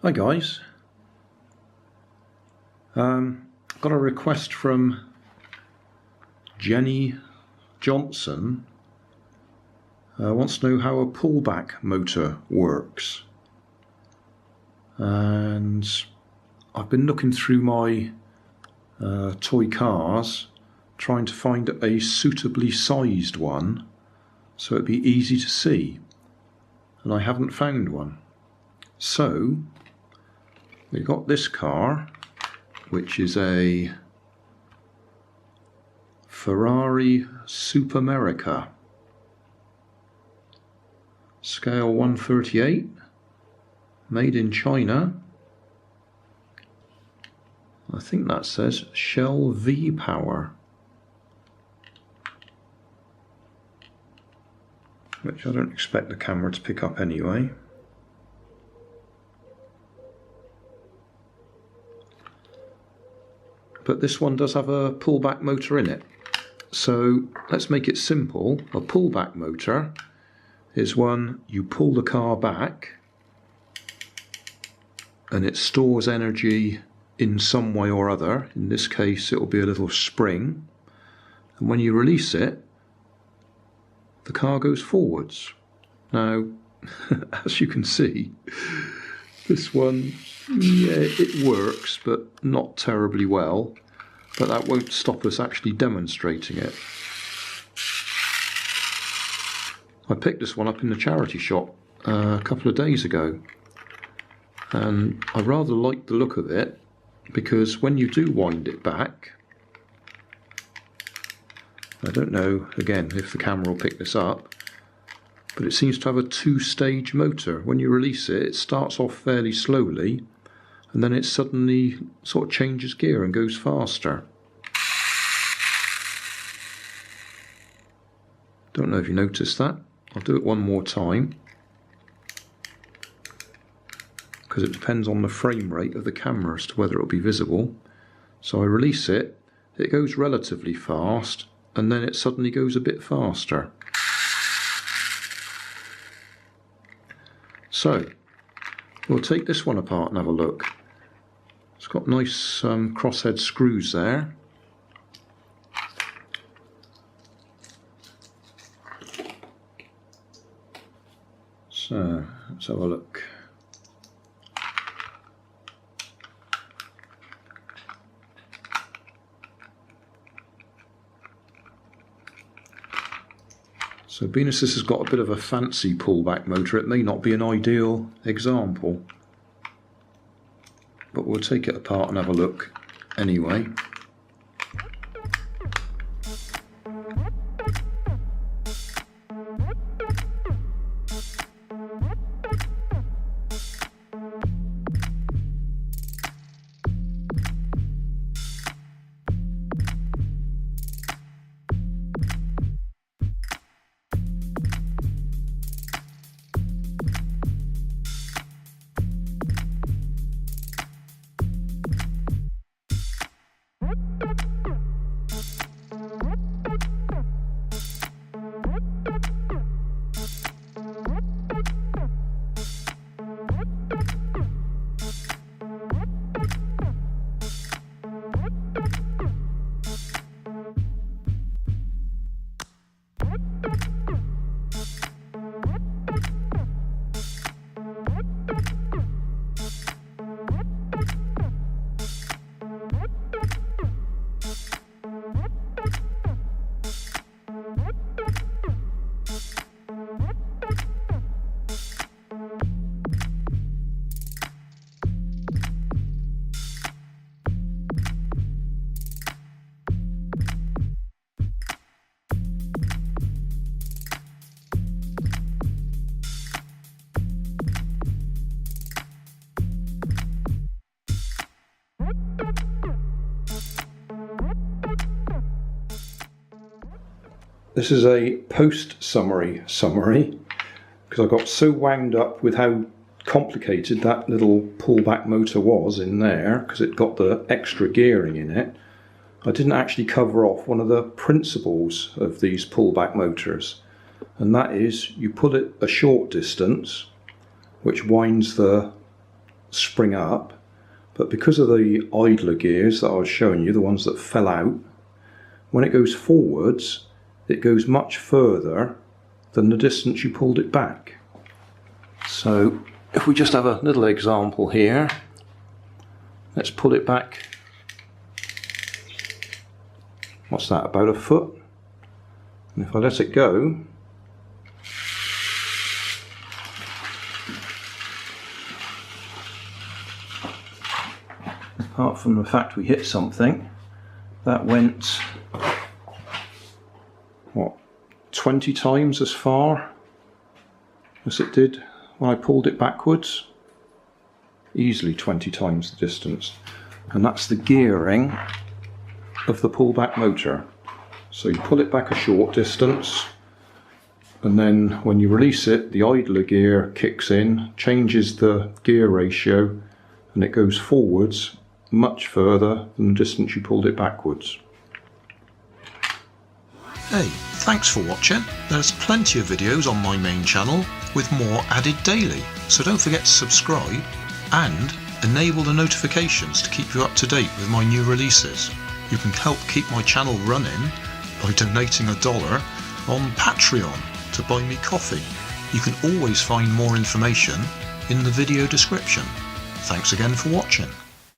Hi guys, got a request from Jenny Johnson. Wants to know how a pullback motor works, and I've been looking through my toy cars trying to find a suitably sized one so it'd be easy to see, and I haven't found one. So we've got this car, which is a Ferrari Superamerica, scale 138, made in China. I think that says Shell V power, which I don't expect the camera to pick up anyway. But this one does have a pullback motor in it. So let's make it simple. A pullback motor is one you pull the car back and it stores energy in some way or other. In this case it will be a little spring, and when you release it, the car goes forwards. Now as you can see, this one, yeah, it works, but not terribly well. But that won't stop us actually demonstrating it. I picked this one up in the charity shop a couple of days ago, and I rather like the look of it, because when you do wind it back, I don't know again if the camera will pick this up, but it seems to have a two-stage motor. When you release it, it starts off fairly slowly, and then it suddenly sort of changes gear and goes faster. Don't know if you noticed that. I'll do it one more time, because it depends on the frame rate of the camera as to whether it will be visible. So I release it, it goes relatively fast, and then it suddenly goes a bit faster. So we'll take this one apart and have a look. It's got nice crosshead screws there. So let's have a look. So being as this has got a bit of a fancy pullback motor, it may not be an ideal example, but we'll take it apart and have a look anyway. This is a post-summary because I got so wound up with how complicated that little pullback motor was in there, because it got the extra gearing in it. I didn't actually cover off one of the principles of these pullback motors, and that is you pull it a short distance, which winds the spring up, but because of the idler gears that I was showing you, the ones that fell out, when it goes forwards, it goes much further than the distance you pulled it back. So if we just have a little example here, let's pull it back, what's that, about a foot? And if I let it go, apart from the fact we hit something, that went, what, 20 times as far as it did when I pulled it backwards. Easily 20 times the distance. And that's the gearing of the pullback motor. So you pull it back a short distance, and then when you release it, the idler gear kicks in, changes the gear ratio, and it goes forwards much further than the distance you pulled it backwards. Hey, thanks for watching. There's plenty of videos on my main channel with more added daily, so don't forget to subscribe and enable the notifications to keep you up to date with my new releases. You can help keep my channel running by donating $1 on Patreon to buy me coffee. You can always find more information in the video description. Thanks again for watching.